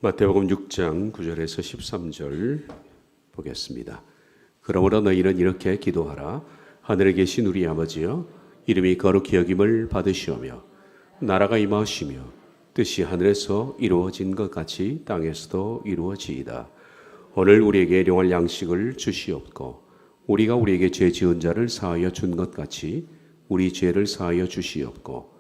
마태복음 6장 9절에서 13절 보겠습니다. 그러므로 너희는 이렇게 기도하라. 하늘에 계신 우리 아버지여, 이름이 거룩히 여김을 받으시오며 나라가 임하시며 뜻이 하늘에서 이루어진 것 같이 땅에서도 이루어지이다. 오늘 우리에게 일용할 양식을 주시옵고 우리가 우리에게 죄 지은 자를 사하여 준 것 같이 우리 죄를 사하여 주시옵고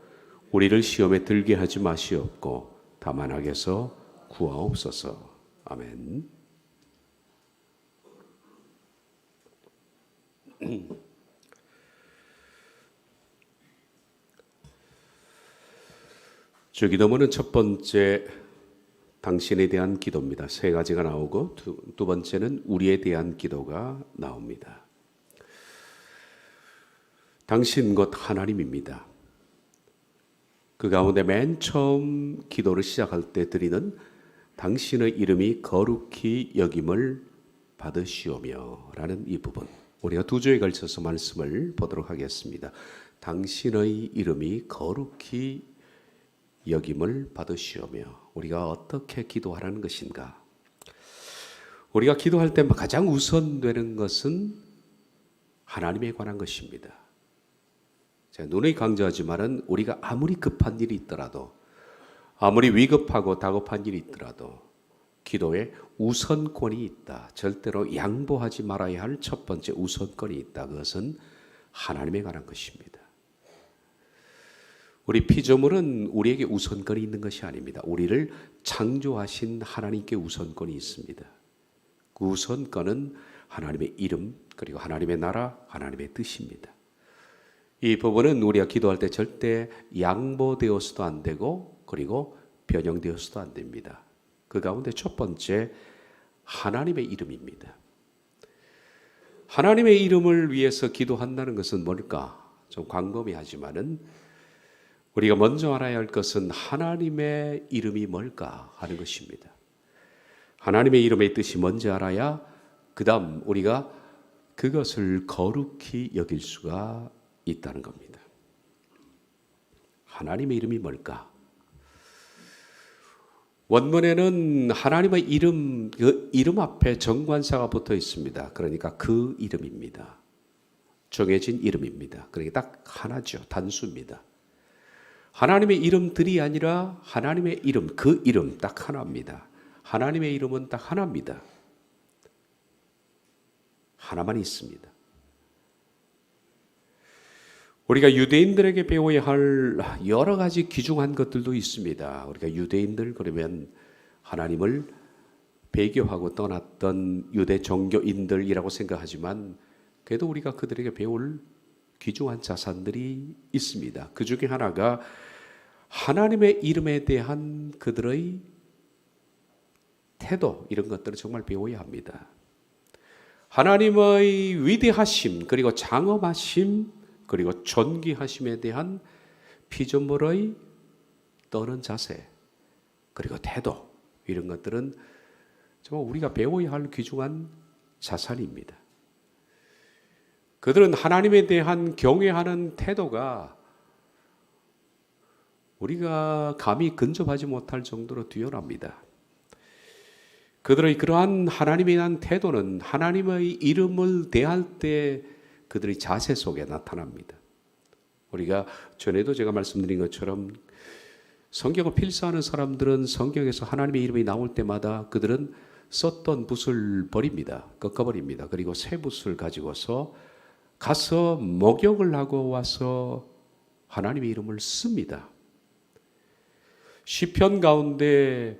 우리를 시험에 들게 하지 마시옵고 다만 악에서 구하옵소서. 아멘. 주기도문은 첫 번째 당신에 대한 기도입니다. 세 가지가 나오고 두 번째는 우리에 대한 기도가 나옵니다. 당신 곧 하나님입니다. 그 가운데 맨 처음 기도를 시작할 때 드리는 당신의 이름이 거룩히 여김을 받으시오며 라는 이 부분, 우리가 두 주에 걸쳐서 말씀을 보도록 하겠습니다. 당신의 이름이 거룩히 여김을 받으시오며, 우리가 어떻게 기도하라는 것인가? 우리가 기도할 때 가장 우선되는 것은 하나님에 관한 것입니다. 제가 눈에 강조하지만은 우리가 아무리 급한 일이 있더라도, 아무리 위급하고 다급한 일이 있더라도 기도에 우선권이 있다. 절대로 양보하지 말아야 할 첫 번째 우선권이 있다. 그것은 하나님에 관한 것입니다. 우리 피조물은 우리에게 우선권이 있는 것이 아닙니다. 우리를 창조하신 하나님께 우선권이 있습니다. 그 우선권은 하나님의 이름, 그리고 하나님의 나라, 하나님의 뜻입니다. 이 부분은 우리가 기도할 때 절대 양보되어서도 안 되고, 그리고 변형되어서도 안 됩니다. 그 가운데 첫 번째, 하나님의 이름입니다. 하나님의 이름을 위해서 기도한다는 것은 뭘까? 좀 광범위하지만은 우리가 먼저 알아야 할 것은 하나님의 이름이 뭘까 하는 것입니다. 하나님의 이름의 뜻이 뭔지 알아야 그 다음 우리가 그것을 거룩히 여길 수가 있다는 겁니다. 하나님의 이름이 뭘까? 원문에는 하나님의 이름, 그 이름 앞에 정관사가 붙어 있습니다. 그러니까 그 이름입니다. 정해진 이름입니다. 그러니까 딱 하나죠. 단수입니다. 하나님의 이름들이 아니라 하나님의 이름, 그 이름 딱 하나입니다. 하나님의 이름은 딱 하나입니다. 하나만 있습니다. 우리가 유대인들에게 배워야 할 여러 가지 귀중한 것들도 있습니다. 우리가 유대인들 그러면 하나님을 배교하고 떠났던 유대 종교인들이라고 생각하지만 그래도 우리가 그들에게 배울 귀중한 자산들이 있습니다. 그 중에 하나가 하나님의 이름에 대한 그들의 태도, 이런 것들을 정말 배워야 합니다. 하나님의 위대하심, 그리고 장엄하심, 그리고 존귀하심에 대한 피조물의 떠는 자세, 그리고 태도, 이런 것들은 정말 우리가 배워야 할 귀중한 자산입니다. 그들은 하나님에 대한 경외하는 태도가 우리가 감히 근접하지 못할 정도로 뛰어납니다. 그들의 그러한 하나님에 대한 태도는 하나님의 이름을 대할 때 그들의 자세 속에 나타납니다. 우리가 전에도 제가 말씀드린 것처럼 성경을 필사하는 사람들은 성경에서 하나님의 이름이 나올 때마다 그들은 썼던 붓을 버립니다. 꺾어버립니다. 그리고 새 붓을 가지고서 가서 목욕을 하고 와서 하나님의 이름을 씁니다. 시편 가운데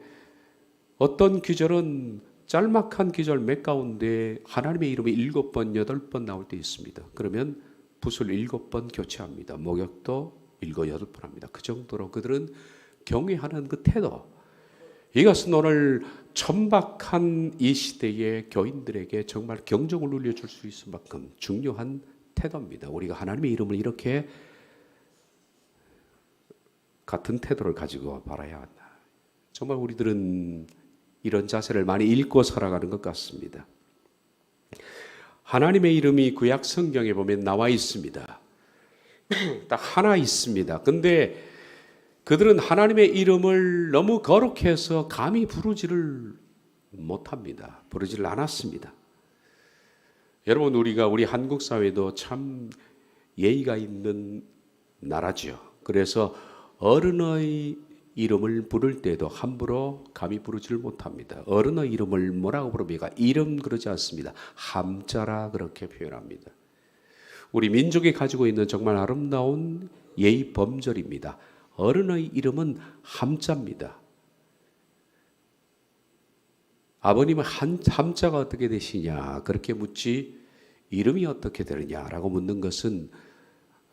어떤 구절은 짤막한 구절 몇 가운데 하나님의 이름이 7번, 8번 나올 때 있습니다. 그러면 붓을 7번 교체합니다. 목욕도 7, 8번 합니다. 그 정도로 그들은 경외하는 그 태도, 이것은 오늘 천박한 이 시대의 교인들에게 정말 경종을 울려줄 수 있을 만큼 중요한 태도입니다. 우리가 하나님의 이름을 이렇게 같은 태도를 가지고 바라야 한다. 정말 우리들은 이런 자세를 많이 읽고 살아가는 것 같습니다. 하나님의 이름이 구약 성경에 보면 나와 있습니다. 딱 하나 있습니다. 근데 그들은 하나님의 이름을 너무 거룩해 해서 감히 부르지를 못합니다. 부르지를 않았습니다. 여러분, 우리 한국 사회도 참 예의가 있는 나라죠. 그래서 어른의 이름을 부를 때도 함부로 감히 부르지를 못합니다. 어른의 이름을 뭐라고 부릅니까? 이름 그러지 않습니다. 함자라 그렇게 표현합니다. 우리 민족이 가지고 있는 정말 아름다운 예의 범절입니다. 어른의 이름은 함자입니다. 아버님은 함자가 어떻게 되시냐 그렇게 묻지 이름이 어떻게 되느냐라고 묻는 것은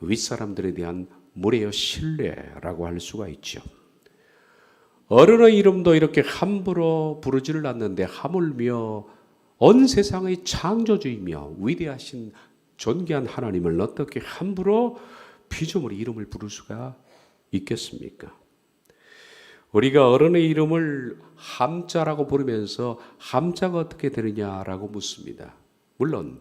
윗사람들에 대한 무례여 신뢰라고 할 수가 있죠. 어른의 이름도 이렇게 함부로 부르지를 않는데 하물며 온 세상의 창조주이며 위대하신 존귀한 하나님을 어떻게 함부로 피조물의 이름을 부를 수가 있겠습니까? 우리가 어른의 이름을 함자라고 부르면서 함자가 어떻게 되느냐라고 묻습니다. 물론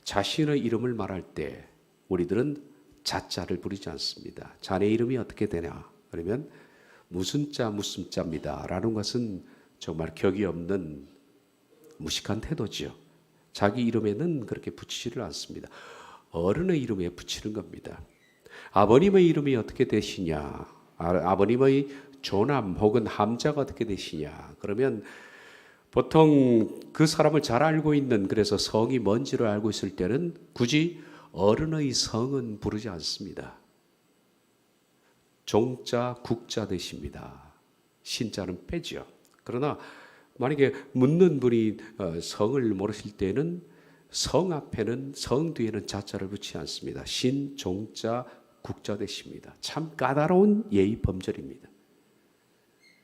자신의 이름을 말할 때 우리들은 자자를 부르지 않습니다. 자네 이름이 어떻게 되냐? 그러면 무슨 자 무슨 자입니다 라는 것은 정말 격이 없는 무식한 태도죠. 자기 이름에는 그렇게 붙이지를 않습니다. 어른의 이름에 붙이는 겁니다. 아버님의 이름이 어떻게 되시냐? 아버님의 조남 혹은 함자가 어떻게 되시냐? 그러면 보통 그 사람을 잘 알고 있는, 그래서 성이 뭔지를 알고 있을 때는 굳이 어른의 성은 부르지 않습니다. 종자, 국자 되십니다. 신자는 빼죠. 그러나 만약에 묻는 분이 성을 모르실 때는 성 앞에는, 성 뒤에는 자자를 붙이지 않습니다. 신, 종자, 국자 되십니다. 참 까다로운 예의 범절입니다.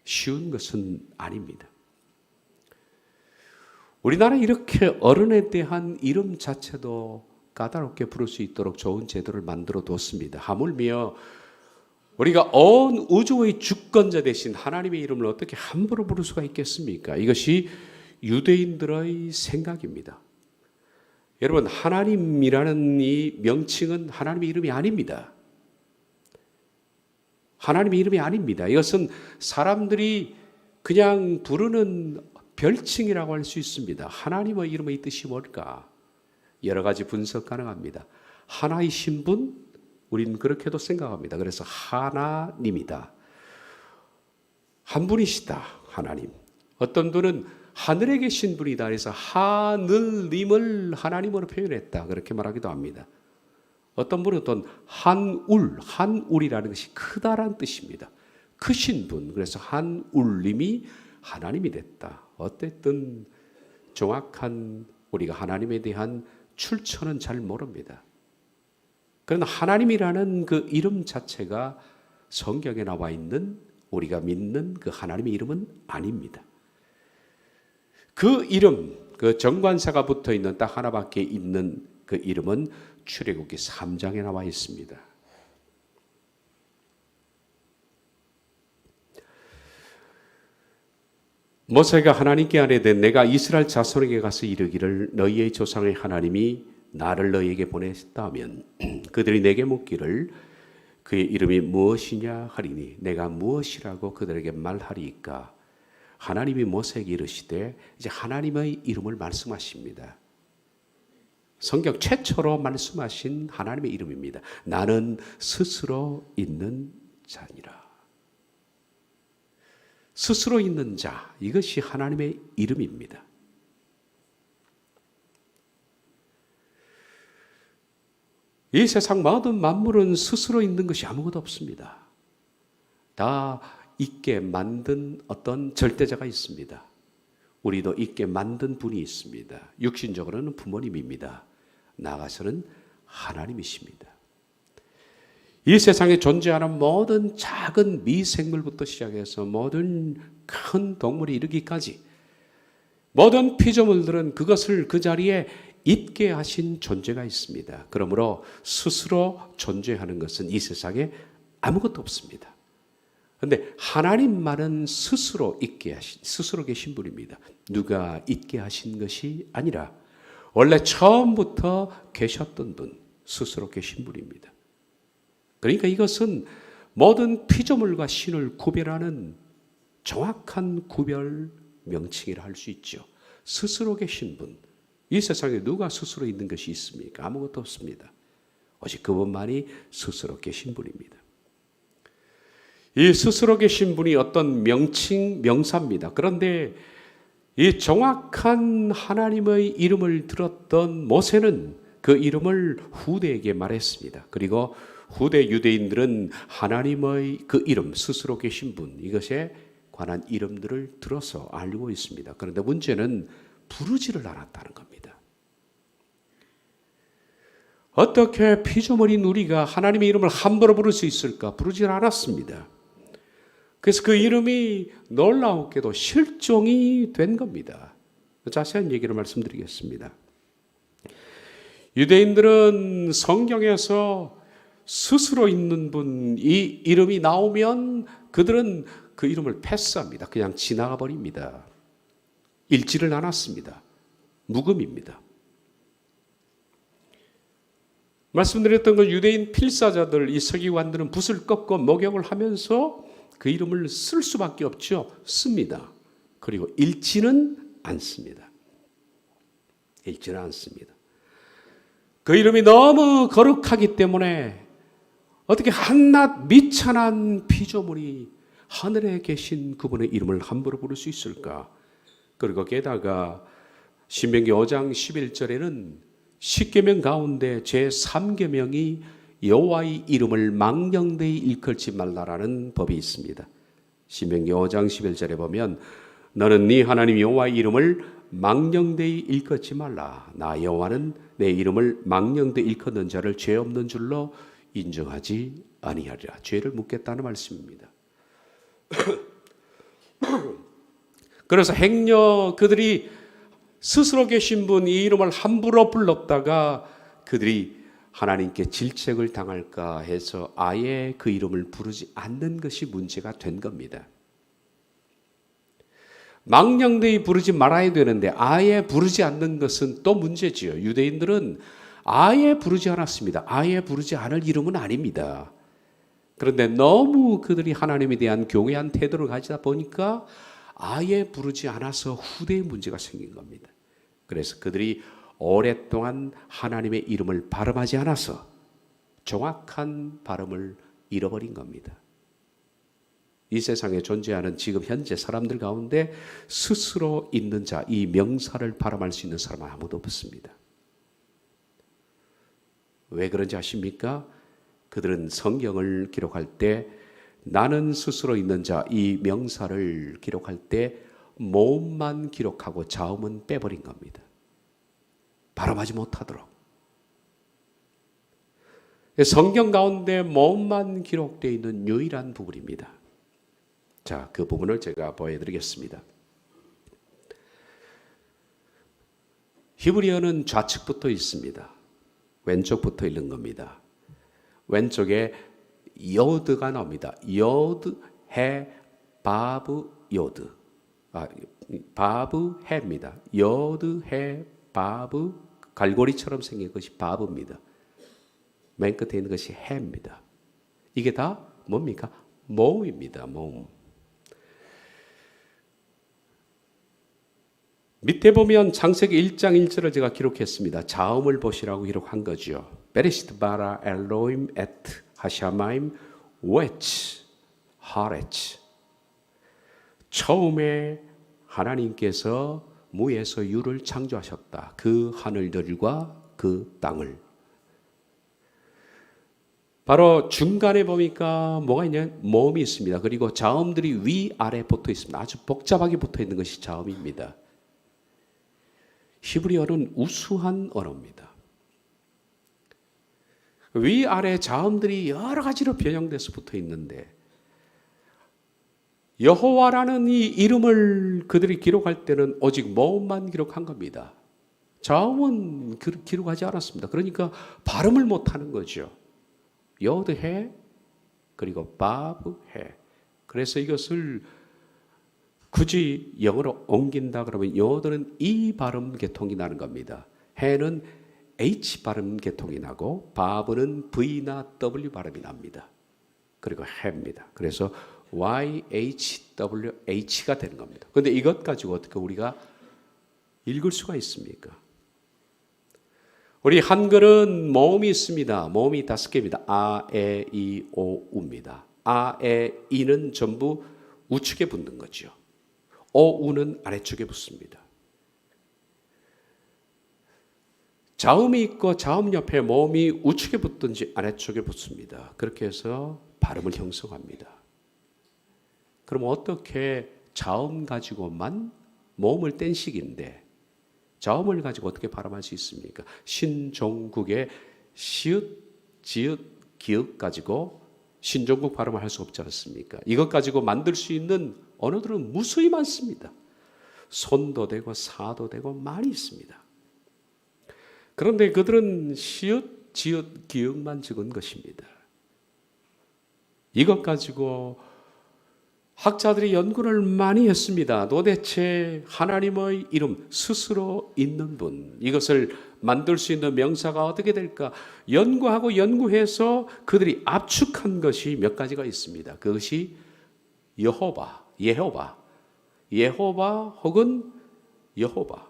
쉬운 것은 아닙니다. 우리나라 이렇게 어른에 대한 이름 자체도 까다롭게 부를 수 있도록 좋은 제도를 만들어 뒀습니다. 하물며 우리가 온 우주의 주권자 되신 하나님의 이름을 어떻게 함부로 부를 수가 있겠습니까? 이것이 유대인들의 생각입니다. 여러분, 하나님이라는 이 명칭은 하나님의 이름이 아닙니다. 하나님의 이름이 아닙니다. 이것은 사람들이 그냥 부르는 별칭이라고 할 수 있습니다. 하나님의 이름의 뜻이 뭘까? 여러 가지 분석 가능합니다. 하나이신 분, 우리는 그렇게도 생각합니다. 그래서 하나님이다. 한 분이시다, 하나님. 어떤 분은 하늘에 계신 분이다. 그래서 하늘님을 하나님으로 표현했다. 그렇게 말하기도 합니다. 어떤 분은 또 한울이라는 것이 크다란 뜻입니다. 크신 분, 그래서 한울님이 하나님이 됐다. 어쨌든 정확한 우리가 하나님에 대한 출처는 잘 모릅니다. 그러나 하나님이라는 그 이름 자체가 성경에 나와 있는 우리가 믿는 그 하나님의 이름은 아닙니다. 그 이름, 그 정관사가 붙어 있는 딱 하나밖에 있는 그 이름은 출애굽기 3장에 나와 있습니다. 모세가 하나님께 아뢰되 내가 이스라엘 자손에게 가서 이르기를 너희의 조상의 하나님이 나를 너희에게 보냈다 하면 그들이 내게 묻기를 그의 이름이 무엇이냐 하리니 내가 무엇이라고 그들에게 말하리이까? 하나님이 모세에게 이르시되, 이제 하나님의 이름을 말씀하십니다. 성경 최초로 말씀하신 하나님의 이름입니다. 나는 스스로 있는 자니라. 스스로 있는 자, 이것이 하나님의 이름입니다. 이 세상 모든 만물은 스스로 있는 것이 아무것도 없습니다. 다 있게 만든 어떤 절대자가 있습니다. 우리도 있게 만든 분이 있습니다. 육신적으로는 부모님입니다. 나아가서는 하나님이십니다. 이 세상에 존재하는 모든 작은 미생물부터 시작해서 모든 큰 동물에 이르기까지 모든 피조물들은 그것을 그 자리에 있게 하신 존재가 있습니다. 그러므로 스스로 존재하는 것은 이 세상에 아무것도 없습니다. 그런데 하나님만은 스스로 있게 하신, 스스로 계신 분입니다. 누가 있게 하신 것이 아니라 원래 처음부터 계셨던 분, 스스로 계신 분입니다. 그러니까 이것은 모든 피조물과 신을 구별하는 정확한 구별 명칭이라 할 수 있죠. 스스로 계신 분. 이 세상에 누가 스스로 있는 것이 있습니까? 아무것도 없습니다. 오직 그분만이 스스로 계신 분입니다. 이 스스로 계신 분이 어떤 명사입니다. 그런데 이 정확한 하나님의 이름을 들었던 모세는 그 이름을 후대에게 말했습니다. 그리고 후대 유대인들은 하나님의 그 이름, 스스로 계신 분, 이것에 관한 이름들을 들어서 알고 있습니다. 그런데 문제는 부르지를 않았다는 겁니다. 어떻게 피조물인 우리가 하나님의 이름을 함부로 부를 수 있을까? 부르지를 않았습니다. 그래서 그 이름이 놀라웠게도 실종이 된 겁니다. 자세한 얘기를 말씀드리겠습니다. 유대인들은 성경에서 스스로 있는 분, 이 이름이 나오면 그들은 그 이름을 패스합니다. 그냥 지나가 버립니다. 읽지를 않았습니다. 묵음입니다. 말씀드렸던 그 유대인 필사자들, 이 서기관들은 붓을 꺾고 목욕을 하면서 그 이름을 쓸 수밖에 없죠. 씁니다. 그리고 읽지는 않습니다. 읽지는 않습니다. 그 이름이 너무 거룩하기 때문에 어떻게 한낱 미천한 피조물이 하늘에 계신 그분의 이름을 함부로 부를 수 있을까? 그리고 게다가 신명기 5장 11절에는 10계명 가운데 제3계명이 여호와의 이름을 망령되이 일컬지 말라라는 법이 있습니다. 신명기 5장 11절에 보면 너는 네 하나님 여호와의 이름을 망령되이 일컬지 말라. 나 여호와는 내 이름을 망령되이 일컫는 자를 죄 없는 줄로 인정하지 아니하리라. 죄를 묻겠다는 말씀입니다. 그래서 행여 그들이 스스로 계신 분 이 이름을 함부로 불렀다가 그들이 하나님께 질책을 당할까 해서 아예 그 이름을 부르지 않는 것이 문제가 된 겁니다. 망령되이 부르지 말아야 되는데 아예 부르지 않는 것은 또 문제지요. 유대인들은 아예 부르지 않았습니다. 아예 부르지 않을 이름은 아닙니다. 그런데 너무 그들이 하나님에 대한 교회한 태도를 가지다 보니까 아예 부르지 않아서 후대에 문제가 생긴 겁니다. 그래서 그들이 오랫동안 하나님의 이름을 발음하지 않아서 정확한 발음을 잃어버린 겁니다. 이 세상에 존재하는 지금 현재 사람들 가운데 스스로 있는 자, 이 명사를 발음할 수 있는 사람은 아무도 없습니다. 왜 그런지 아십니까? 그들은 성경을 기록할 때 나는 스스로 있는 자, 이 명사를 기록할 때 모음만 기록하고 자음은 빼버린 겁니다. 발음하지 못하도록. 성경 가운데 모음만 기록되어 있는 유일한 부분입니다. 자, 그 부분을 제가 보여드리겠습니다. 히브리어는 좌측부터 있습니다. 왼쪽부터 읽는 겁니다. 왼쪽에 요드가 나옵니다. 요드, 해, 바브, 요드. 바브, 해입니다. 요드, 해, 바브, 갈고리처럼 생긴 것이 바브입니다. 맨 끝에 있는 것이 해입니다. 이게 다 뭡니까? 모음입니다. 모음. 밑에 보면 창세기 1장 1절을 제가 기록했습니다. 자음을 보시라고 기록한 거죠. 베레시트 바라 엘로임 에트 하샤마임 웨치 하레치. 처음에 하나님께서 무에서 유를 창조하셨다. 그 하늘들과 그 땅을. 바로 중간에 보니까 뭐가 있냐? 모음이 있습니다. 그리고 자음들이 위아래 붙어 있습니다. 아주 복잡하게 붙어 있는 것이 자음입니다. 히브리어는 우수한 언어입니다. 위아래 자음들이 여러 가지로 변형돼서 붙어 있는데 여호와라는 이 이름을 그들이 기록할 때는 오직 모음만 기록한 겁니다. 자음은 기록하지 않았습니다. 그러니까 발음을 못하는 거죠. 요드해 그리고 바브해. 그래서 이것을 굳이 영어로 옮긴다 그러면 요드는 E 발음 계통이 나는 겁니다. 해는 H 발음 계통이 나고 바브는 V나 W 발음이 납니다. 그리고 해입니다. 그래서 YHWH가 되는 겁니다. 그런데 이것 가지고 어떻게 우리가 읽을 수가 있습니까? 우리 한글은 모음이 있습니다. 모음이 5개입니다. 아, 에, 이, 오, 우입니다. 아, 에, 이는 전부 우측에 붙는 거죠. 오, 우는 아래쪽에 붙습니다. 자음이 있고 자음 옆에 모음이 우측에 붙든지 아래쪽에 붙습니다. 그렇게 해서 발음을 형성합니다. 그럼 어떻게 자음 가지고만 모음을 뗀 식인데 자음을 가지고 어떻게 발음할 수 있습니까? 신종국의 시읒, 지읒, 기읒 가지고 신종국 발음을 할 수 없지 않습니까? 이것 가지고 만들 수 있는 언어들은 무수히 많습니다. 손도 되고 사도 되고 많이 있습니다. 그런데 그들은 시읒, 지읒, 기읒만 적은 것입니다. 이것 가지고 학자들이 연구를 많이 했습니다. 도대체 하나님의 이름 스스로 있는 분, 이것을 만들 수 있는 명사가 어떻게 될까? 연구하고 연구해서 그들이 압축한 것이 몇 가지가 있습니다. 그것이 여호바, 예호바 혹은 여호바,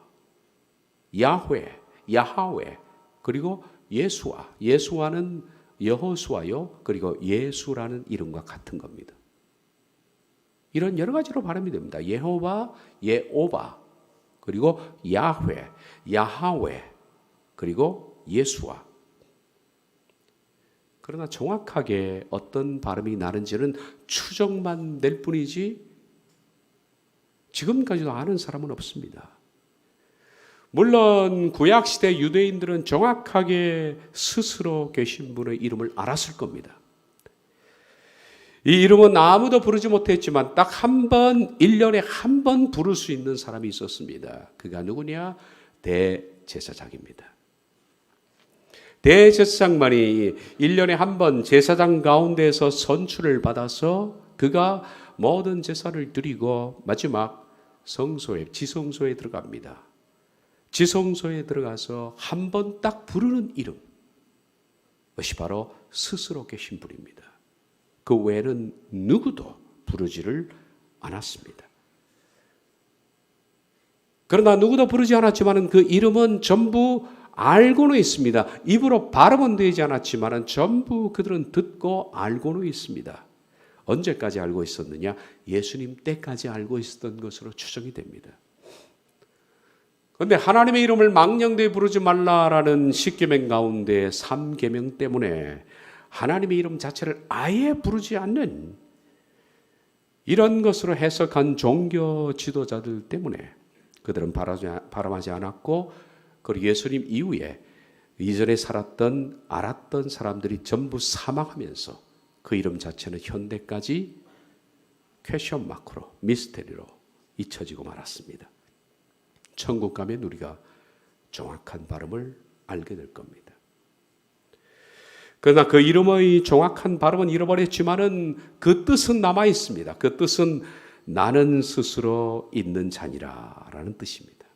야훼, 야하웨, 그리고 예수와, 예수와는 여호수아요, 그리고 예수라는 이름과 같은 겁니다. 이런 여러 가지로 발음이 됩니다. 예호바, 예오바, 그리고 야훼, 야하웨, 그리고 예수와. 그러나 정확하게 어떤 발음이 나는지는 추정만 될 뿐이지 지금까지도 아는 사람은 없습니다. 물론 구약시대 유대인들은 정확하게 스스로 계신 분의 이름을 알았을 겁니다. 이 이름은 아무도 부르지 못했지만 딱 한 번, 1년에 한 번 부를 수 있는 사람이 있었습니다. 그가 누구냐? 대제사장입니다. 대제사장만이 1년에 한 번 제사장 가운데에서 선출을 받아서 그가 모든 제사를 드리고 마지막 성소에, 지성소에 들어갑니다. 지성소에 들어가서 한 번 딱 부르는 이름, 그것이 바로 스스로 계신 분입니다. 그 외에는 누구도 부르지를 않았습니다. 그러나 누구도 부르지 않았지만 그 이름은 전부 알고는 있습니다. 입으로 발음은 되지 않았지만 전부 그들은 듣고 알고는 있습니다. 언제까지 알고 있었느냐? 예수님 때까지 알고 있었던 것으로 추정이 됩니다. 그런데 하나님의 이름을 망령되이 부르지 말라라는 십계명 가운데 3계명 때문에 하나님의 이름 자체를 아예 부르지 않는 이런 것으로 해석한 종교 지도자들 때문에 그들은 발음하지 않았고, 그리고 예수님 이후에 이전에 살았던 알았던 사람들이 전부 사망하면서 그 이름 자체는 현대까지 퀘션 마크로, 미스테리로 잊혀지고 말았습니다. 천국 가면 우리가 정확한 발음을 알게 될 겁니다. 그러나 그 이름의 정확한 발음은 잃어버렸지만은 그 뜻은 남아 있습니다. 그 뜻은 나는 스스로 있는 자니라라는 뜻입니다.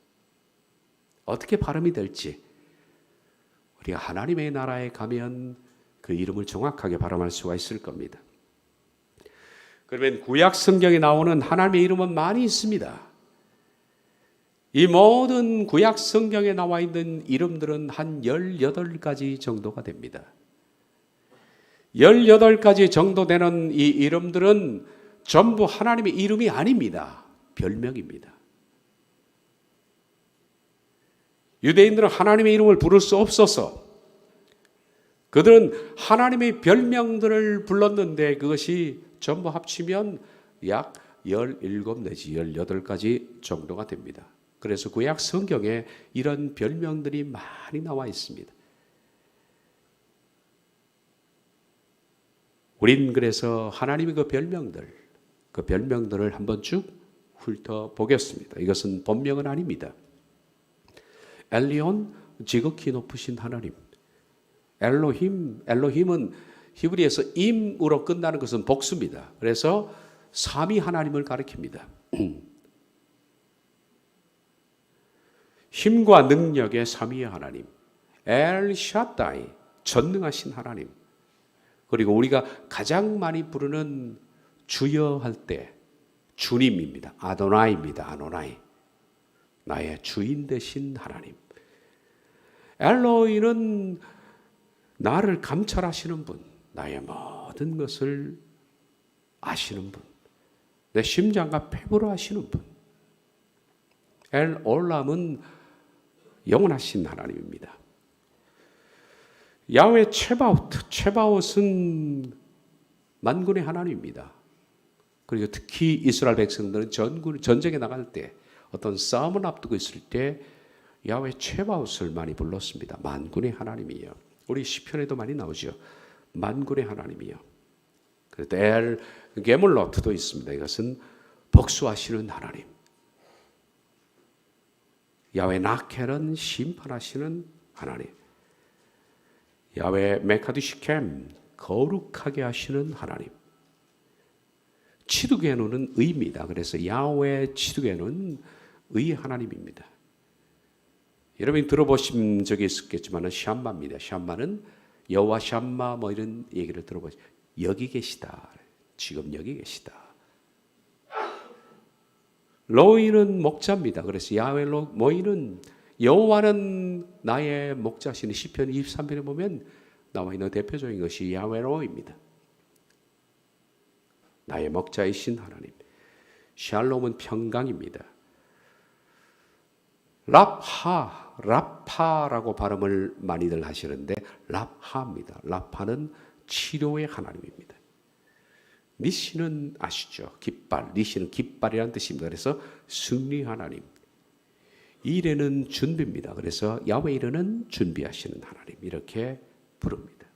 어떻게 발음이 될지 우리가 하나님의 나라에 가면 그 이름을 정확하게 발음할 수가 있을 겁니다. 그러면 구약 성경에 나오는 하나님의 이름은 많이 있습니다. 이 모든 구약 성경에 나와 있는 이름들은 한 18가지 정도가 됩니다. 18가지 정도 되는 이 이름들은 전부 하나님의 이름이 아닙니다. 별명입니다. 유대인들은 하나님의 이름을 부를 수 없어서 그들은 하나님의 별명들을 불렀는데 그것이 전부 합치면 약 17 내지 18가지 정도가 됩니다. 그래서 구약 성경에 이런 별명들이 많이 나와 있습니다. 우린 그래서 하나님의 그 별명들을 한번 쭉 훑어보겠습니다. 이것은 본명은 아닙니다. 엘리온, 지극히 높으신 하나님. 엘로힘은 히브리에서 임으로 끝나는 것은 복수입니다. 그래서 삼위 하나님을 가리킵니다. 힘과 능력의 삼위의 하나님. 엘 샤다이, 전능하신 하나님. 그리고 우리가 가장 많이 부르는 주여 할 때 주님입니다. 아도나이입니다. 아도나이. 나의 주인 되신 하나님. 엘로이는 나를 감찰하시는 분, 나의 모든 것을 아시는 분, 내 심장과 폐부를 아시는 분. 엘 올람은 영원하신 하나님입니다. 야훼 체바옷은 만군의 하나님입니다. 그리고 특히 이스라엘 백성들은 전쟁에 나갈 때 어떤 싸움을 앞두고 있을 때 야훼 체바옷을 많이 불렀습니다. 만군의 하나님이요. 우리 시편에도 많이 나오죠. 만군의 하나님이요. 그래도 엘 게몰로트도 있습니다. 이것은 복수하시는 하나님. 야훼 나켈은 심판하시는 하나님. 야훼 메카드시켐 거룩하게 하시는 하나님. 치두게누는 의입니다. 그래서 야훼 치두게누는 의 하나님입니다. 여러분이 들어보신 적이 있었겠지만 샴마입니다. 샴마는 여호와 샴마 뭐 이런 얘기를 들어보시죠. 여기 계시다. 지금 여기 계시다. 로이는 목자입니다. 그래서 야훼 모이는 여호와는 나의 목자시니 시편 23편에 보면 나와 있는 대표적인 것이 야훼 로이입니다. 나의 목자이신 하나님. 샬롬은 평강입니다. 라파라고 발음을 많이들 하시는데 라파입니다. 라파는 치료의 하나님입니다. 니시는 아시죠? 깃발. 니시는 깃발이라는 뜻입니다. 그래서 승리 하나님. 이레는 준비입니다. 그래서 야훼 이레는 준비하시는 하나님. 이렇게 부릅니다.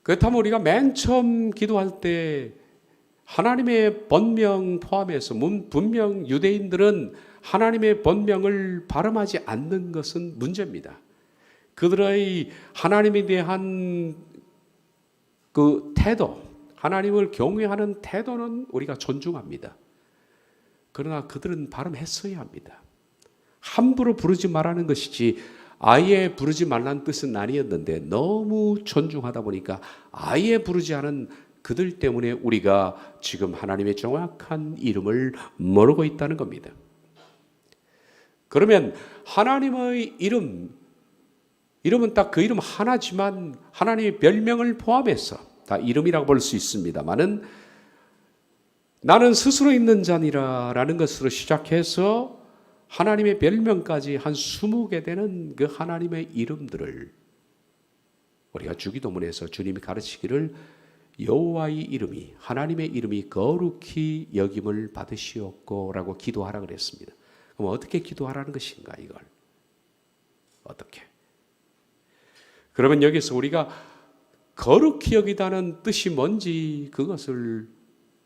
그렇다면 우리가 맨 처음 기도할 때 하나님의 번명 포함해서 분명 유대인들은 하나님의 번명을 발음하지 않는 것은 문제입니다. 그들의 하나님에 대한 그 태도, 하나님을 경외하는 태도는 우리가 존중합니다. 그러나 그들은 발음했어야 합니다. 함부로 부르지 말라는 것이지 아예 부르지 말라는 뜻은 아니었는데 너무 존중하다 보니까 아예 부르지 않은 그들 때문에 우리가 지금 하나님의 정확한 이름을 모르고 있다는 겁니다. 그러면 하나님의 이름은 딱 그 이름 하나지만 하나님의 별명을 포함해서 다 이름이라고 볼 수 있습니다만은 나는 스스로 있는 자니라 라는 것으로 시작해서 하나님의 별명까지 한 20개 되는 그 하나님의 이름들을 우리가 주기도문에서 주님이 가르치기를 여호와의 이름이 하나님의 이름이 거룩히 여김을 받으시옵고 라고 기도하라 그랬습니다. 그럼 어떻게 기도하라는 것인가 이걸? 어떻게? 그러면 여기서 우리가 거룩히 여기다는 뜻이 뭔지 그것을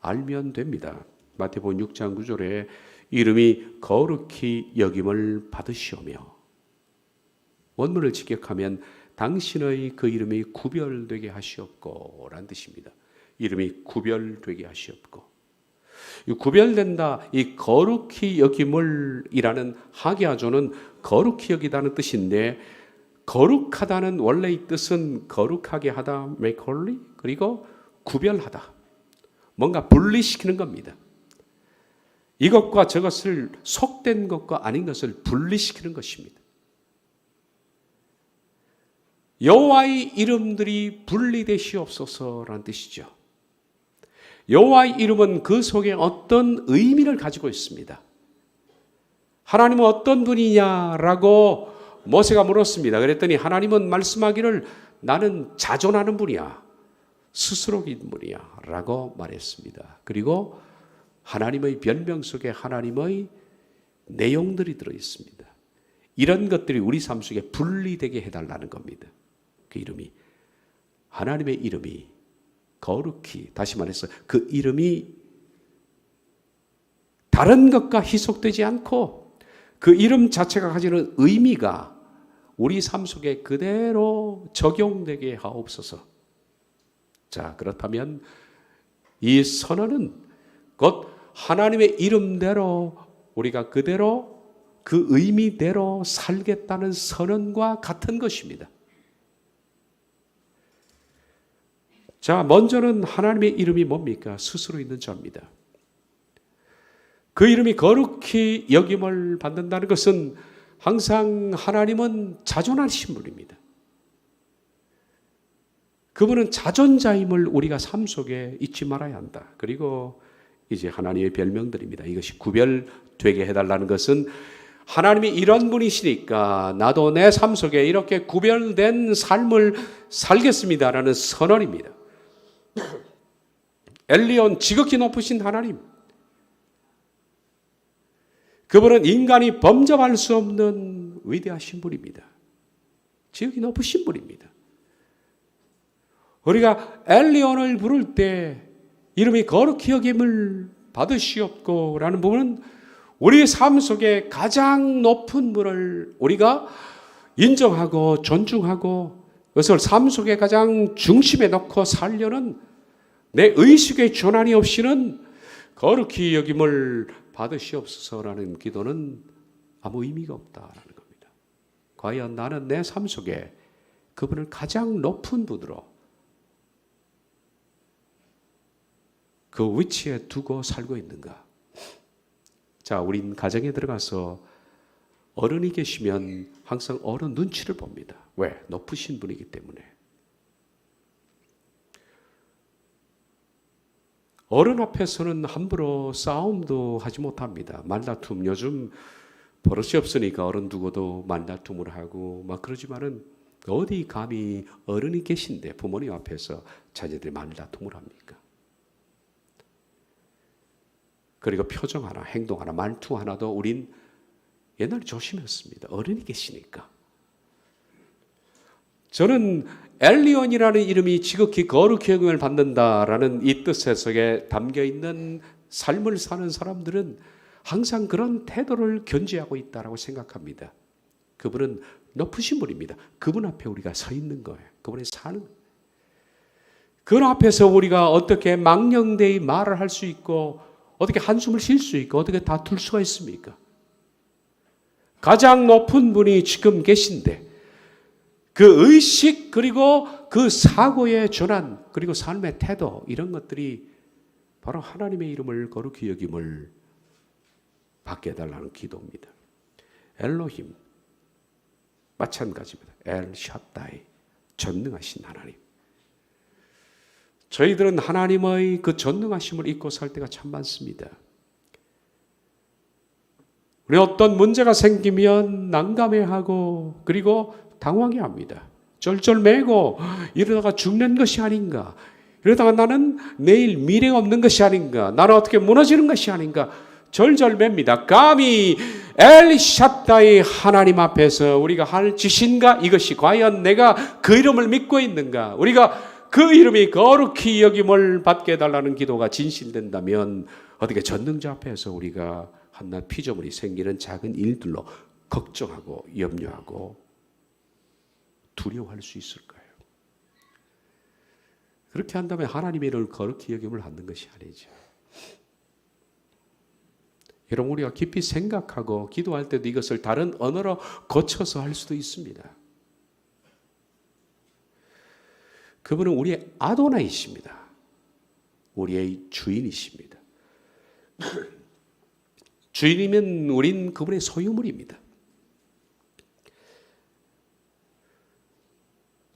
알면 됩니다. 마태복음 6장 9절에 이름이 거룩히 여김을 받으시오며 원문을 직역하면 당신의 그 이름이 구별되게 하시옵고 라는 뜻입니다. 이름이 구별되게 하시옵고. 이 구별된다, 이 거룩히 여김을 이라는 하기야조는 거룩히 여기다는 뜻인데 거룩하다는 원래의 뜻은 거룩하게 하다, make holy, 그리고 구별하다. 뭔가 분리시키는 겁니다. 이것과 저것을 속된 것과 아닌 것을 분리시키는 것입니다. 여호와의 이름들이 분리되시옵소서라는 뜻이죠. 여호와의 이름은 그 속에 어떤 의미를 가지고 있습니다. 하나님은 어떤 분이냐라고 모세가 물었습니다. 그랬더니 하나님은 말씀하기를 나는 자존하는 분이야. 스스로인 분이야 라고 말했습니다. 그리고 하나님의 변명 속에 하나님의 내용들이 들어있습니다. 이런 것들이 우리 삶 속에 분리되게 해달라는 겁니다. 그 이름이 하나님의 이름이 거룩히, 다시 말해서 그 이름이 다른 것과 희석되지 않고 그 이름 자체가 가지는 의미가 우리 삶 속에 그대로 적용되게 하옵소서. 자, 그렇다면 이 선언은 곧 하나님의 이름대로 우리가 그대로 그 의미대로 살겠다는 선언과 같은 것입니다. 자, 먼저는 하나님의 이름이 뭡니까? 스스로 있는 자입니다. 그 이름이 거룩히 여김을 받는다는 것은 항상 하나님은 자존하신 분입니다. 그분은 자존자임을 우리가 삶 속에 잊지 말아야 한다. 그리고 이제 하나님의 별명들입니다. 이것이 구별되게 해달라는 것은 하나님이 이런 분이시니까 나도 내 삶 속에 이렇게 구별된 삶을 살겠습니다라는 선언입니다. 엘리온, 지극히 높으신 하나님, 그분은 인간이 범접할 수 없는 위대하신 분입니다. 지극히 높으신 분입니다. 우리가 엘리온을 부를 때 이름이 거룩히 여김을 받으시옵고 라는 부분은 우리의 삶 속에 가장 높은 분을 우리가 인정하고 존중하고 그것을 삶 속에 가장 중심에 놓고 살려는 내 의식의 전환이 없이는 거룩히 여김을 받으시옵소서라는 기도는 아무 의미가 없다라는 겁니다. 과연 나는 내 삶 속에 그분을 가장 높은 분으로 그 위치에 두고 살고 있는가? 자, 우린 가정에 들어가서 어른이 계시면 항상 어른 눈치를 봅니다. 왜? 높으신 분이기 때문에. 어른 앞에서는 함부로 싸움도 하지 못합니다. 말다툼, 요즘 버릇이 없으니까 어른 두고도 말다툼을 하고 막 그러지만은 어디 감히 어른이 계신데 부모님 앞에서 자녀들이 말다툼을 합니까? 그리고 표정 하나, 행동 하나, 말투 하나도 우린 옛날에 조심했습니다. 어른이 계시니까. 저는 엘리온이라는 이름이 지극히 거룩히 여김을 받는다라는 이 뜻 속에 담겨있는 삶을 사는 사람들은 항상 그런 태도를 견지하고 있다고 생각합니다. 그분은 높으신 분입니다. 그분 앞에 우리가 서 있는 거예요. 그분이 사는 거예요. 그분 앞에서 우리가 어떻게 망령되이 말을 할 수 있고 어떻게 한숨을 쉴 수 있고 어떻게 다툴 수가 있습니까? 가장 높은 분이 지금 계신데 그 의식 그리고 그 사고의 전환 그리고 삶의 태도 이런 것들이 바로 하나님의 이름을 거룩히 여김을 받게 해달라는 기도입니다. 엘로힘 마찬가지입니다. 엘 샤다이 전능하신 하나님. 저희들은 하나님의 그 전능하심을 잊고 살 때가 참 많습니다. 우리 어떤 문제가 생기면 난감해하고 그리고 당황해합니다. 쩔쩔매고 이러다가 죽는 것이 아닌가, 이러다가 나는 내일 미래가 없는 것이 아닌가, 나는 어떻게 무너지는 것이 아닌가 절절맵니다. 감히 엘샤다이 하나님 앞에서 우리가 할 짓인가, 이것이 과연 내가 그 이름을 믿고 있는가, 우리가 그 이름이 거룩히 여김을 받게 해달라는 기도가 진실된다면 어떻게 전능자 앞에서 우리가 한낱 피조물이 생기는 작은 일들로 걱정하고 염려하고 두려워할 수 있을까요? 그렇게 한다면 하나님의 이름을 거룩히 여김을 받는 것이 아니죠. 여러분, 우리가 깊이 생각하고 기도할 때도 이것을 다른 언어로 고쳐서 할 수도 있습니다. 그분은 우리의 아도나이십니다. 우리의 주인이십니다. 주인이면 우린 그분의 소유물입니다.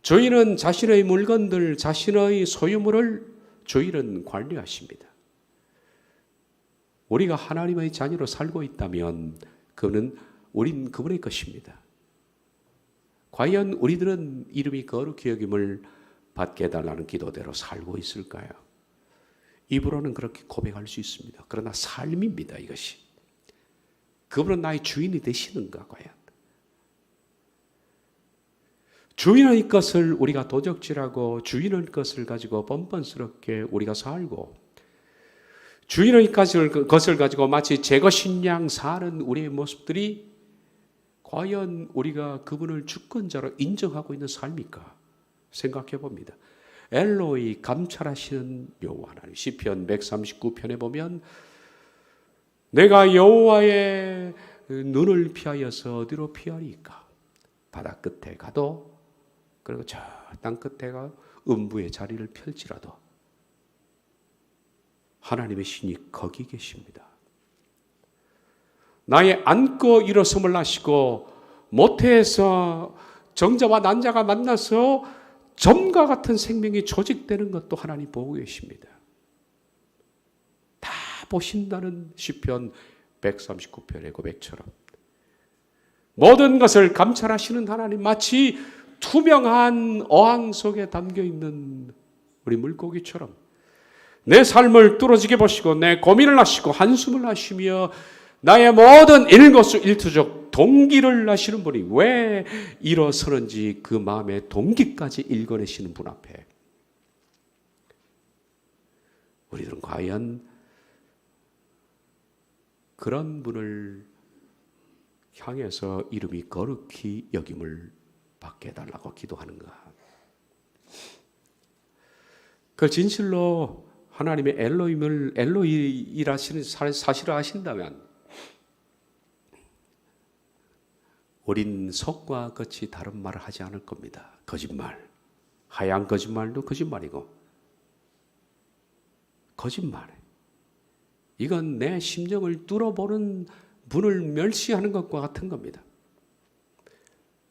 주인은 자신의 물건들, 자신의 소유물을 주인은 관리하십니다. 우리가 하나님의 자녀로 살고 있다면 우린 그분의 것입니다. 과연 우리들은 이름이 거룩히 여김을 받게 해달라는 기도대로 살고 있을까요? 입으로는 그렇게 고백할 수 있습니다. 그러나 삶입니다, 이것이. 그분은 나의 주인이 되시는가, 과연? 주인의 것을 우리가 도적질하고 주인의 것을 가지고 뻔뻔스럽게 우리가 살고 주인의 것을 가지고 마치 제 것인 양 사는 우리의 모습들이 과연 우리가 그분을 주권자로 인정하고 있는 삶일까 생각해 봅니다. 엘로이 감찰하시는 여호와 하나님, 시편 139편에 보면 내가 여호와의 눈을 피하여서 어디로 피하리까? 바다 끝에 가도 그리고 저 땅 끝에 가 음부의 자리를 펼지라도 하나님의 신이 거기 계십니다. 나의 앉고 일어섬을 아시고 모태에서 정자와 난자가 만나서 점과 같은 생명이 조직되는 것도 하나님 보고 계십니다. 다 보신다는 시편 139편의 고백처럼 모든 것을 감찰하시는 하나님, 마치 투명한 어항 속에 담겨있는 우리 물고기처럼 내 삶을 뚫어지게 보시고 내 고민을 아시고 한숨을 하시며 나의 모든 일거수일투족 동기를 아시는 분이 왜 일어서는지 그 마음의 동기까지 읽어내시는 분 앞에 우리들은 과연 그런 분을 향해서 이름이 거룩히 여김을 받게 해달라고 기도하는가? 그 진실로 하나님의 엘로이라시는 사실을 아신다면 우린 속과 끝이 다른 말을 하지 않을 겁니다. 거짓말, 하얀 거짓말도 거짓말이고 거짓말, 이건 내 심정을 뚫어보는 분을 멸시하는 것과 같은 겁니다.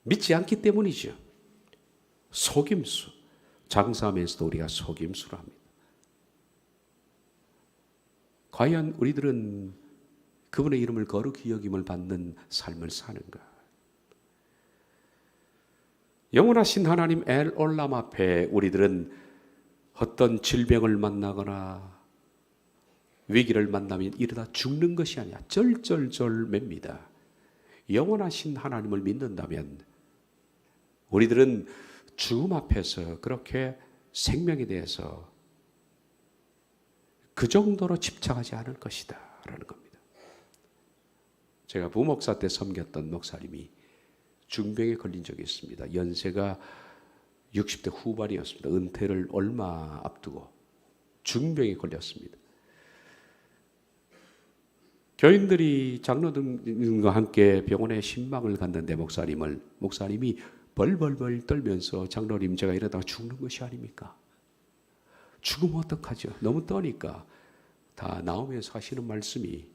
믿지 않기 때문이죠. 속임수, 장사하면서도 우리가 속임수를 합니다. 과연 우리들은 그분의 이름을 거룩히 여김을 받는 삶을 사는가? 영원하신 하나님 엘 올람 앞에 우리들은 어떤 질병을 만나거나 위기를 만나면 이러다 죽는 것이 아니야. 쩔쩔쩔 맵니다. 영원하신 하나님을 믿는다면 우리들은 죽음 앞에서 그렇게 생명에 대해서 그 정도로 집착하지 않을 것이다 라는 겁니다. 제가 부목사 때 섬겼던 목사님이 중병에 걸린 적이 있습니다. 연세가 60대 후반이었습니다. 은퇴를 얼마 앞두고 중병에 걸렸습니다. 교인들이 장로들과 함께 병원에 신방을 갔는데 목사님이 벌벌벌 떨면서 장로님 제가 이러다가 죽는 것이 아닙니까? 죽으면 어떡하죠? 너무 떠니까 다 나오면서 하시는 말씀이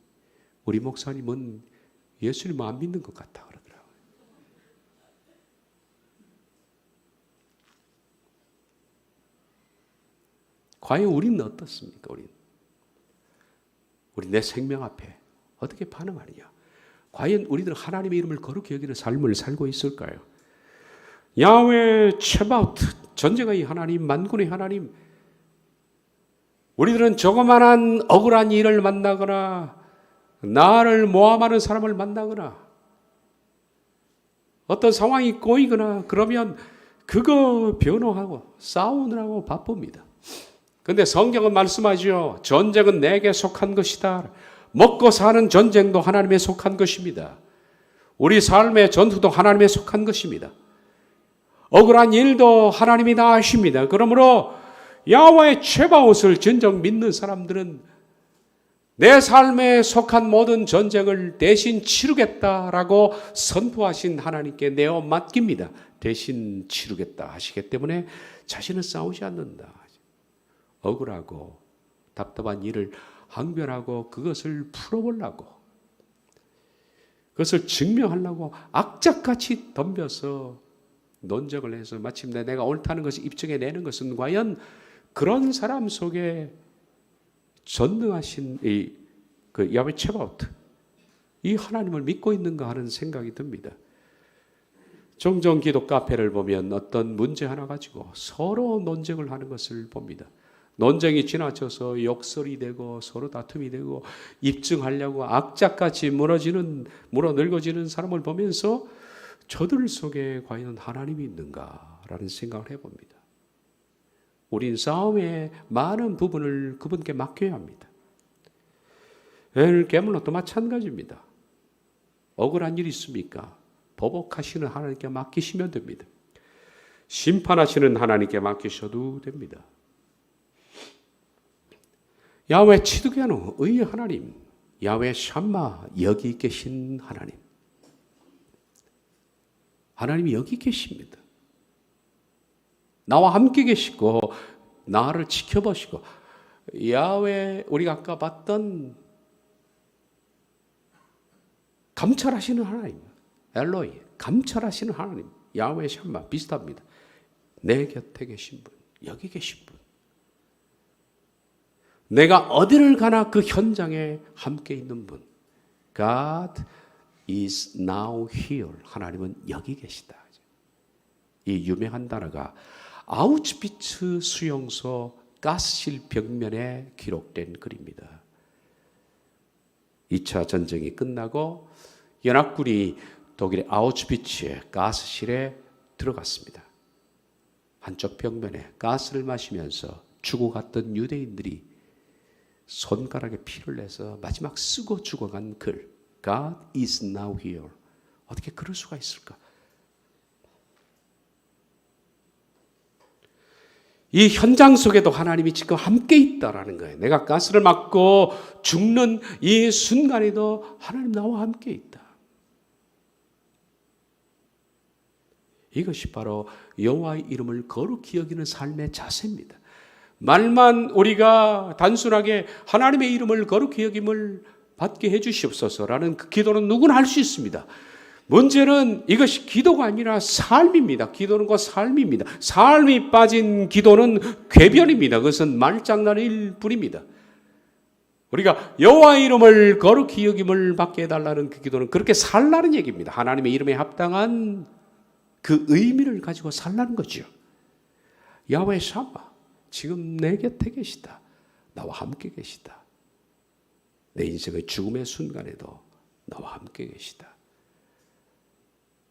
우리 목사님은 예수님을 안 믿는 것 같다 그러더라고요. 과연 우리는 어떻습니까? 우리 내 생명 앞에 어떻게 반응하느냐? 과연 우리들은 하나님의 이름을 거룩히 여기는 삶을 살고 있을까요? 야훼 체바우트, 전쟁의 하나님, 만군의 하나님, 우리들은 조그만한 억울한 일을 만나거나 나를 모함하는 사람을 만나거나 어떤 상황이 꼬이거나 그러면 그거 변호하고 싸우느라고 바쁩니다. 그런데 성경은 말씀하죠. 전쟁은 내게 속한 것이다. 먹고 사는 전쟁도 하나님에 속한 것입니다. 우리 삶의 전투도 하나님에 속한 것입니다. 억울한 일도 하나님이 다 아십니다. 그러므로 야훼 체바옷을 진정 믿는 사람들은 내 삶에 속한 모든 전쟁을 대신 치르겠다라고 선포하신 하나님께 내어 맡깁니다. 대신 치르겠다 하시기 때문에 자신은 싸우지 않는다. 억울하고 답답한 일을 항변하고 그것을 풀어보려고, 그것을 증명하려고 악착같이 덤벼서 논쟁을 해서 마침내 내가 옳다는 것을 입증해내는 것은 과연 그런 사람 속에 전능하신 그 야훼 체바오트, 이 하나님을 믿고 있는가 하는 생각이 듭니다. 종종 기도 카페를 보면 어떤 문제 하나 가지고 서로 논쟁을 하는 것을 봅니다. 논쟁이 지나쳐서 욕설이 되고 서로 다툼이 되고 입증하려고 악착같이 물어 늙어지는 사람을 보면서 저들 속에 과연 하나님이 있는가라는 생각을 해봅니다. 우린 싸움의 많은 부분을 그분께 맡겨야 합니다. 깨물로도 마찬가지입니다. 억울한 일이 있습니까? 보복하시는 하나님께 맡기시면 됩니다. 심판하시는 하나님께 맡기셔도 됩니다. 야훼 치드게노, 의의 하나님, 야훼 샴마, 여기 계신 하나님. 하나님이 여기 계십니다. 나와 함께 계시고 나를 지켜보시고 야훼, 우리가 아까 봤던 감찰하시는 하나님, 엘로이, 감찰하시는 하나님, 야훼 샴마 비슷합니다. 내 곁에 계신 분, 여기 계신 분, 내가 어디를 가나 그 현장에 함께 있는 분, God is now here. 하나님은 여기 계시다. 이 유명한 단어가 아우슈비츠 수용소 가스실 벽면에 기록된 글입니다. 2차 전쟁이 끝나고 연합군이 독일의 아우슈비츠의 가스실에 들어갔습니다. 한쪽 벽면에 가스를 마시면서 죽어갔던 유대인들이 손가락에 피를 내서 마지막 쓰고 죽어간 글, God is now here. 어떻게 그럴 수가 있을까? 이 현장 속에도 하나님이 지금 함께 있다라는 거예요. 내가 가스를 맞고 죽는 이 순간에도 하나님 나와 함께 있다. 이것이 바로 여호와의 이름을 거룩히 여기는 삶의 자세입니다. 말만 우리가 단순하게 하나님의 이름을 거룩히 여김을 받게 해주시옵소서라는 그 기도는 누구나 할 수 있습니다. 문제는 이것이 기도가 아니라 삶입니다. 기도는 곧 삶입니다. 삶이 빠진 기도는 궤변입니다. 그것은 말장난일 뿐입니다. 우리가 여호와의 이름을 거룩히 여김을 받게 해달라는 그 기도는 그렇게 살라는 얘기입니다. 하나님의 이름에 합당한 그 의미를 가지고 살라는 거죠. 야훼 샴마, 지금 내 곁에 계시다. 나와 함께 계시다. 내 인생의 죽음의 순간에도 나와 함께 계시다.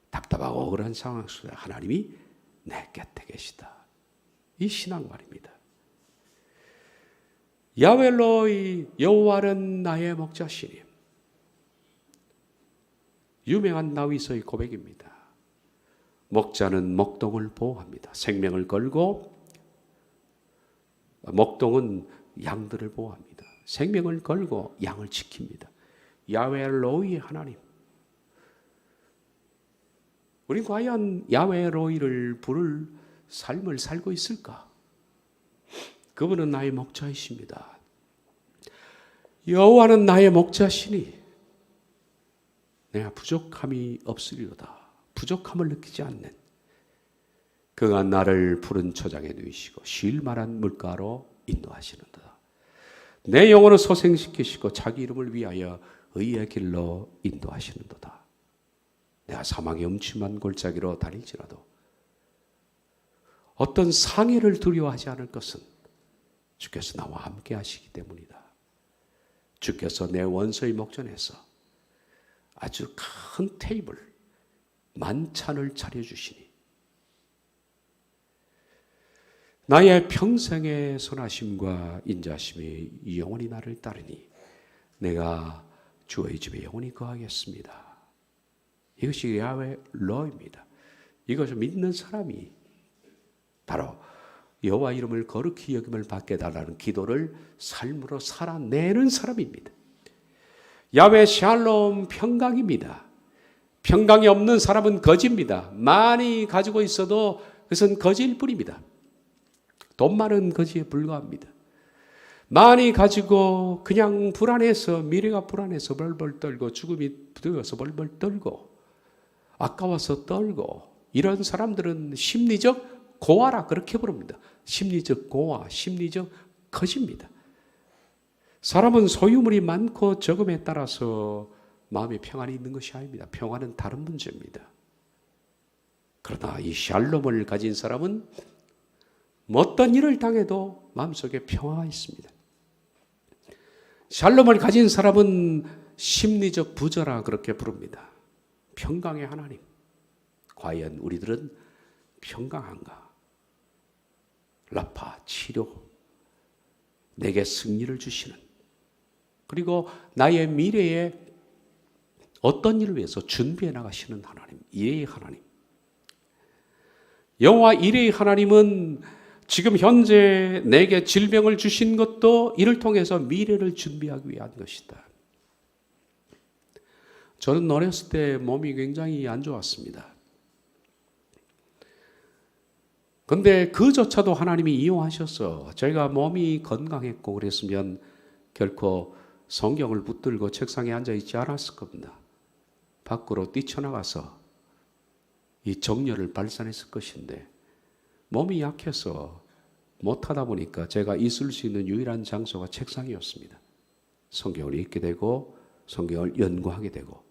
답답하고 억울한 상황 속에 하나님이 내 곁에 계시다. 이 신앙말입니다. 야훼 엘로이, 여호와는 나의 목자시니. 유명한 다윗의 고백입니다. 목자는 목동을 보호합니다. 생명을 걸고 목동은 양들을 보호합니다. 생명을 걸고 양을 지킵니다. 야훼 엘로이의 하나님. 우린 과연 야훼 엘로이를 부를 삶을 살고 있을까? 그분은 나의 목자이십니다. 여호와는 나의 목자시니 내가 부족함이 없으리로다. 부족함을 느끼지 않는 그가 나를 푸른 초장에 누이시고 쉴 만한 물가로 인도하시는도다. 내 영혼을 소생시키시고 자기 이름을 위하여 의의 길로 인도하시는도다. 내가 사망의 음침한 골짜기로 다닐지라도 어떤 상해를 두려워하지 않을 것은 주께서 나와 함께 하시기 때문이다. 주께서 내 원수의 목전에서 아주 큰 테이블, 만찬을 차려주시니 나의 평생의 선하심과 인자심이 영원히 나를 따르니 내가 주의 집에 영원히 거하겠습니다. 이것이 야훼 엘로이입니다. 이것을 믿는 사람이 바로 여호와 이름을 거룩히 여김을 받게 달라는 기도를 삶으로 살아내는 사람입니다. 야훼 샬롬, 평강입니다. 평강이 없는 사람은 거지입니다. 많이 가지고 있어도 그것은 거지일 뿐입니다. 돈 많은 거지에 불과합니다. 많이 가지고 그냥 불안해서, 미래가 불안해서 벌벌 떨고 죽음이 두려워서 벌벌 떨고 아까워서 떨고, 이런 사람들은 심리적 고아라 그렇게 부릅니다. 심리적 고아, 심리적 거지입니다. 사람은 소유물이 많고 적음에 따라서 마음의 평안이 있는 것이 아닙니다. 평안은 다른 문제입니다. 그러나 이 샬롬을 가진 사람은 어떤 일을 당해도 마음속에 평화가 있습니다. 샬롬을 가진 사람은 심리적 부조라 그렇게 부릅니다. 평강의 하나님, 과연 우리들은 평강한가? 라파, 치료, 내게 승리를 주시는, 그리고 나의 미래에 어떤 일을 위해서 준비해 나가시는 하나님, 이레의 하나님. 여호와 이레의 하나님은 지금 현재 내게 질병을 주신 것도 이를 통해서 미래를 준비하기 위한 것이다. 저는 어렸을 때 몸이 굉장히 안 좋았습니다. 근데 그조차도 하나님이 이용하셔서 저희가 몸이 건강했고 그랬으면 결코 성경을 붙들고 책상에 앉아 있지 않았을 겁니다. 밖으로 뛰쳐나가서 이 정열을 발산했을 것인데 몸이 약해서 못하다 보니까 제가 있을 수 있는 유일한 장소가 책상이었습니다. 성경을 읽게 되고 성경을 연구하게 되고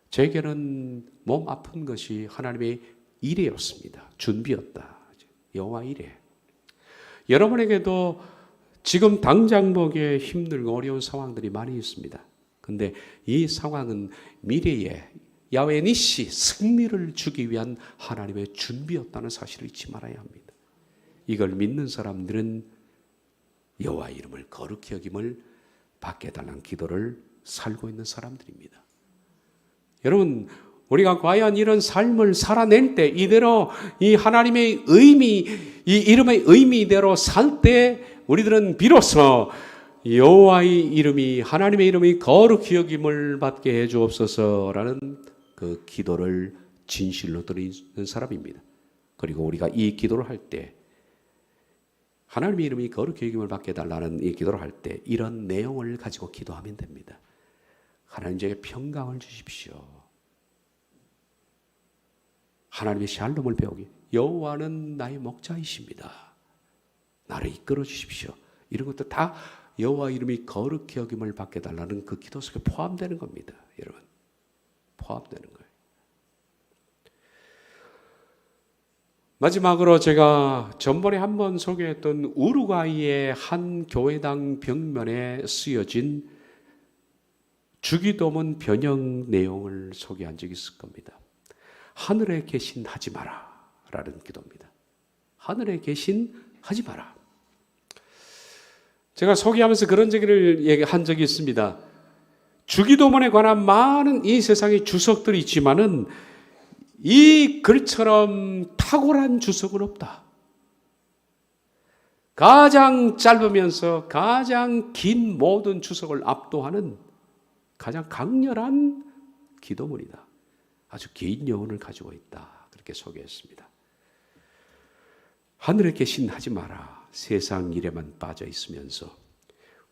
제게는 몸 아픈 것이 하나님의 일이었습니다. 준비였다. 여호와 일에. 여러분에게도 지금 당장 보기에 힘들고 어려운 상황들이 많이 있습니다. 근데 이 상황은 미래에 야훼 니시 승리를 주기 위한 하나님의 준비였다는 사실을 잊지 말아야 합니다. 이걸 믿는 사람들은 여호와 이름을 거룩히 여김을 받게 해달라는 기도를 살고 있는 사람들입니다. 여러분, 우리가 과연 이런 삶을 살아낼 때 이대로 이 하나님의 의미, 이 이름의 의미대로 살 때 우리들은 비로소 여호와의 이름이 하나님의 이름이 거룩히 여김을 받게 해 주옵소서라는 그 기도를 진실로 드리는 사람입니다. 그리고 우리가 이 기도를 할 때 하나님의 이름이 거룩히 여김을 받게 해달라는 이 기도를 할 때 이런 내용을 가지고 기도하면 됩니다. 하나님 제게 평강을 주십시오. 하나님의 샬롬을 배우기. 여호와는 나의 목자이십니다. 나를 이끌어 주십시오. 이런 것도 다 여호와 이름이 거룩히 여김을 받게 해달라는 그 기도 속에 포함되는 겁니다. 여러분, 포함되는 거예요. 마지막으로 제가 전번에 한번 소개했던 우루과이의 한 교회당 벽면에 쓰여진 주기도문 변형 내용을 소개한 적이 있을 겁니다. 하늘에 계신 하지 마라 라는 기도입니다. 하늘에 계신 하지 마라. 제가 소개하면서 그런 얘기를 얘기한 적이 있습니다. 주기도문에 관한 많은 이 세상의 주석들이 있지만은 이 글처럼 탁월한 주석은 없다. 가장 짧으면서 가장 긴 모든 주석을 압도하는 가장 강렬한 기도문이다. 아주 긴 여운을 가지고 있다. 그렇게 소개했습니다. 하늘에 계신 하지 마라. 세상 일에만 빠져 있으면서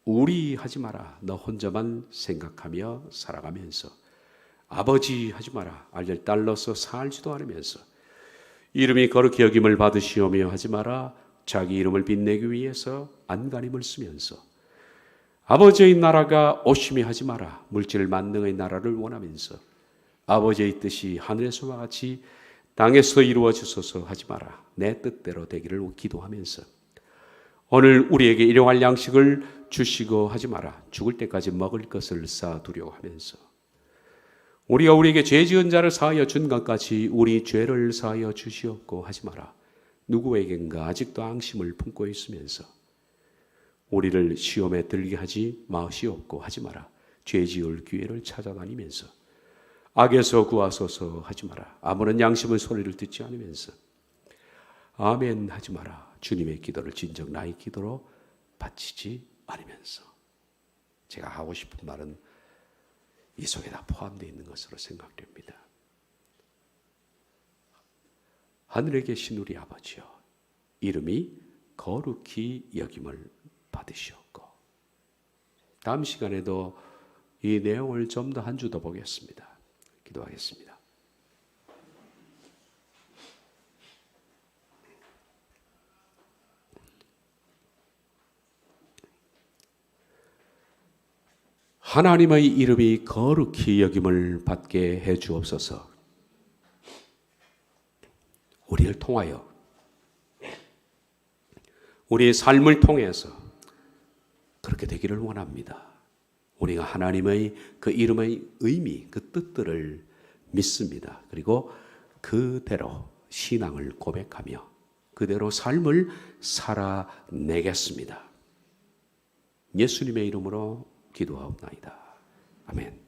우리 하지 마라. 너 혼자만 생각하며 살아가면서 아버지 하지 마라. 알잘딸로서 살지도 않으면서 이름이 거룩히 여김을 받으시오며 하지 마라. 자기 이름을 빛내기 위해서 안간힘을 쓰면서 아버지의 나라가 오심이 하지 마라. 물질 만능의 나라를 원하면서 아버지의 뜻이 하늘에서와 같이 땅에서 이루어지소서 하지 마라. 내 뜻대로 되기를 기도하면서 오늘 우리에게 일용할 양식을 주시고 하지 마라. 죽을 때까지 먹을 것을 쌓아두려고 하면서 우리가 우리에게 죄 지은 자를 사하여 준 것까지 우리 죄를 사하여 주시옵고 하지 마라. 누구에겐가 아직도 앙심을 품고 있으면서 우리를 시험에 들게 하지 마시옵고 하지 마라. 죄 지을 기회를 찾아다니면서 악에서 구하소서 하지 마라. 아무런 양심의 소리를 듣지 않으면서 아멘 하지 마라. 주님의 기도를 진정 나의 기도로 바치지 않으면서 제가 하고 싶은 말은 이 속에 다 포함되어 있는 것으로 생각됩니다. 하늘에 계신 우리 아버지여, 이름이 거룩히 여김을 받으시옵고. 다음 시간에도 이 내용을 좀 더 한 주 더 보겠습니다. 기도하겠습니다. 하나님의 이름이 거룩히 여김을 받게 해 주옵소서. 우리를 통하여 우리의 삶을 통해서 그렇게 되기를 원합니다. 우리가 하나님의 그 이름의 의미, 그 뜻들을 믿습니다. 그리고 그대로 신앙을 고백하며 그대로 삶을 살아내겠습니다. 예수님의 이름으로 기도하옵나이다. 아멘.